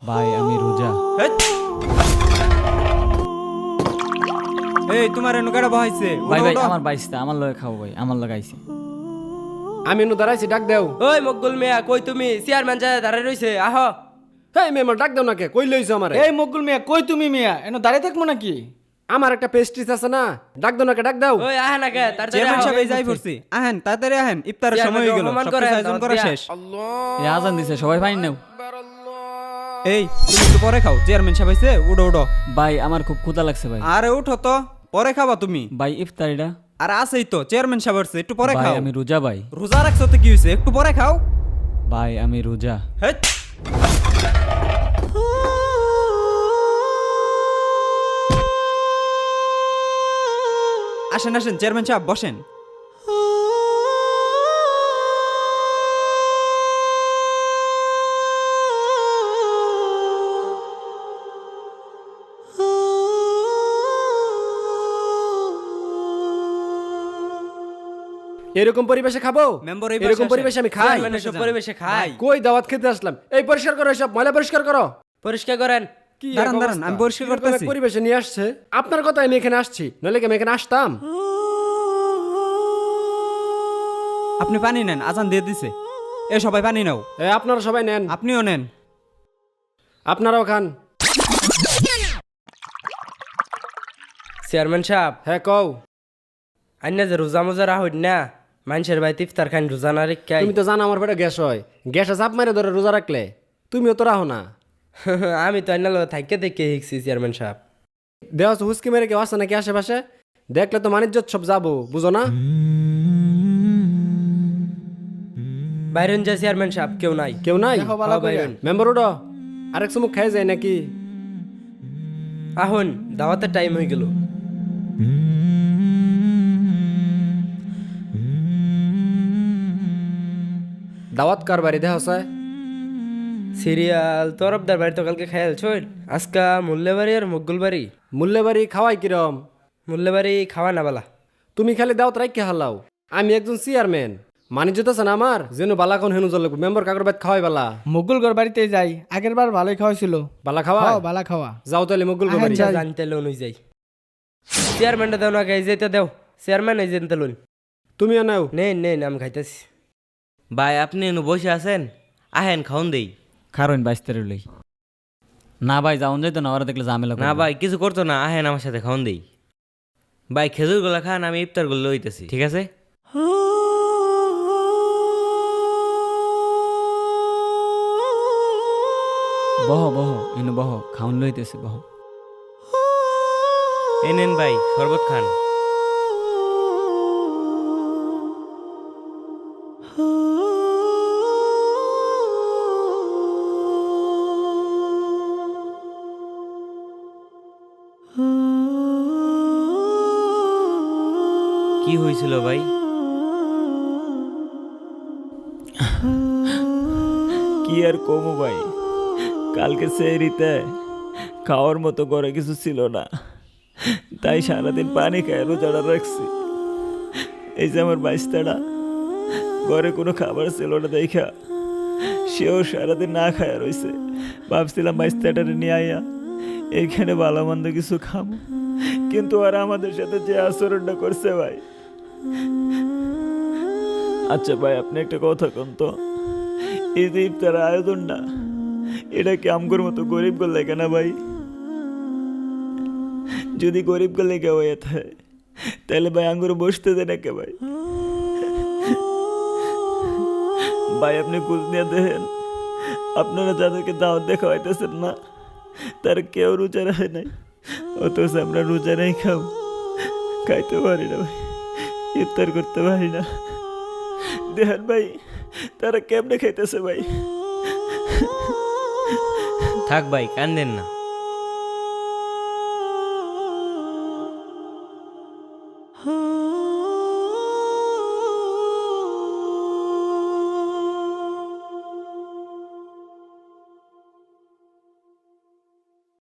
ভাই আমি রোজা। এই তোমার এনুকাটা বহাইছে ভাই ভাই আমার বাইসটা আমার লগে খাও ভাই, আমার লগে আইছে। আমি এনু দাঁড়াইছি, ডাক দেও। ওই মকগুল মিয়া কই তুমি চেয়ারম্যান যায় দাঁড়ায় রইছে আহ হেই মেম্বার, ডাক দেও না কে? কই লইছো আমারে? এই মকগুল মিয়া কই তুমি মিয়া এনে দাঁড়িয়ে থাকবো নাকি? আমার একটা পেস্ট্রিজ আছে না, ডাক দেও না কে? ডাক দাও। ওই আহ না কে তার চেয়ারম্যান সাহেব এই যাই পড়ছি আহেন তাড়াতাড়ি আহেন ইফতারের সময় হয়ে গেল অপমান সব করেন, কিছু আয়োজন করা দাওয়াত শেষ এই আজান দিছে, সবাই পানি নাও। এই তুমি একটু পরে খাও চেয়ারম্যান সাহেব আইছে উঠো উঠো ভাই আমার খুব ক্ষুধা লাগছে ভাই। আরে উঠো তো পরে খাবা তুমি ভাই ইফতারিটা। আর আছেই তো চেয়ারম্যান সাহেব আসছে একটু পরে ভাই খাও আমি রোজা ভাই। রোজা রাখছো তো কি হয়েছে একটু পরে খাও ভাই আমি রোজা। হেৎ। আসেন আসেন চেয়ারম্যান সাহেব বসেন এরকম পরিবেশে খাবো? মেম্বার এই এরকম পরিবেশে আমি খাই? চেয়ারম্যান সব পরিবেশে খায় কই দাওয়াত খেতে আসলাম? এই পরিষ্কার করো, সব ময়লা পরিষ্কার করো। পরিষ্কার করেন কি দাঁড়ান, এক দাঁড়ান, অবস্থা? আমি পরিষ্কার কিরকম এক করতেছি। পরিবেশে নিয়ে আসছে। আপনার কথা আমি এখানে আসছি, নইলে কি আমি এখানে আসতাম? আপনি পানি নেন আজান দিয়ে দিছে এ সবাই পানি নাও এ আপনারা সবাই নেন, আপনিও নেন আপনারাও খান। চেয়ারম্যান সাহেব হ্যাঁ কও। আইনা যে রোজা মোজা রাহুন না মানুষের বাড়িতে ইফতার খান রোজা না রেখাই তুমি তো জানো আমার পেটে গ্যাস হয়, গ্যাসে চাপ মারে ধরে রোজা রাখলে। তুমিও তো রাহো না। আমি তো আইনা লোক থাইকে দেখে শিখছি চেয়ারম্যান সাহেব দেহ হুসকি মেরে কেউ আসে নাকি আশেপাশে? দেখলে তো বাণিজ্য সব যাবো, বুঝো না? বাইরেন যায় চেয়ারম্যান সাহেব কেউ নাই কেউ নাই? দেখো ভালো করে। মেম্বার উঠো, আরেক চুমুক খাই যায় নাকি? আহুন দাওয়াতের টাইম হয়ে গেল দাওয়াত কার বাড়ি দেহ স্যার? সিরিয়াল তরফদার বাড়ি তো কালকে খেয়াল ছয় আজকা মুল্লেবাড়ি আর মকগুল বাড়ি মূল্যে বাড়ি খাওয়াই কিরম? মুল্লেবাড়ি খাওয়া না বালা তুমি খালি দাওয়াত রাখকে হালাও। আমি একজন চেয়ারম্যান, মানিজ্য আছে না আমার, যেন বালাখন হেনু জল মেম্বার কাকর বাদ খাওয়াই বালা। মুকুল ঘর বাড়িতে যাই, আগের বার ভালোই খাওয়াইছিল। বালা খাওয়া বালা খাওয়া। যাও তাহলে মুকুল আহেন বাড়ি। যাই। জানতে লোন হয়ে যাই চেয়ারম্যানটা দেও না গাই যেতে দেও চেয়ারম্যান এই জানতে লোন তুমিও নাও। নেন নেন আমি খাইতেছি ভাই আপনি এনু বসে আছেন আহেন খাওন দেই খারোইন বাইস্তারে লই। না ভাই যাওন যাইতো না, ওরা দেখলে ঝামেলা না করবে। ভাই কিছু করতো না আহেন আমার সাথে খাওন দেই ভাই খেজুর গুলা খান আমি ইফতার গুলো লইতেছি ঠিক আছে বহ বহ ইনু বহ, খাউন লইতেছে বহ। এই নেন ভাই শরবত খান কি হয়েছিল ভাই কি আর কমু ভাই, কালকে সেহরিতে খাওয়ার মতো করে কিছু ছিল না, তাই সারাদিন পানি খায় রোজাটা রাখছি। এই যে আমার বাইস্তাটা, ঘরে কোনো খাবার ছিল না দেখা সেও সারাদিন না খায় রয়েছে। ভাবছিলাম বাইস্তাটারে নিয়ে আইয়া এইখানে ভালো মন্দ কিছু খাবো, কিন্তু আর আমাদের সাথে যে আচরণটা করছে ভাই। আচ্ছা ভাই আপনি একটা কথা কোন তো, এই যে ইফতার আয়োজনটা এটা কি আমগোর মতো গরিব করলে কেন ভাই? যদি গরিব করলে কে হয়ে থাকে তাহলে ভাই আঙ্গুর বসতে দেয় না কে ভাই? ভাই আপনি খোঁজ নিয়ে দেখেন, আপনারা যাদেরকে দাওয়াত দেখা হইতেছেন না তারা কেউ রোজা রাখে নাই, অথচ আমরা রোজা নেই খাইতে পারি না ভাই, ইফতার করতে পারি না। দেখেন ভাই তারা কেমনে খাইতেছে ভাই। থাক ভাই কান্দেন না Oh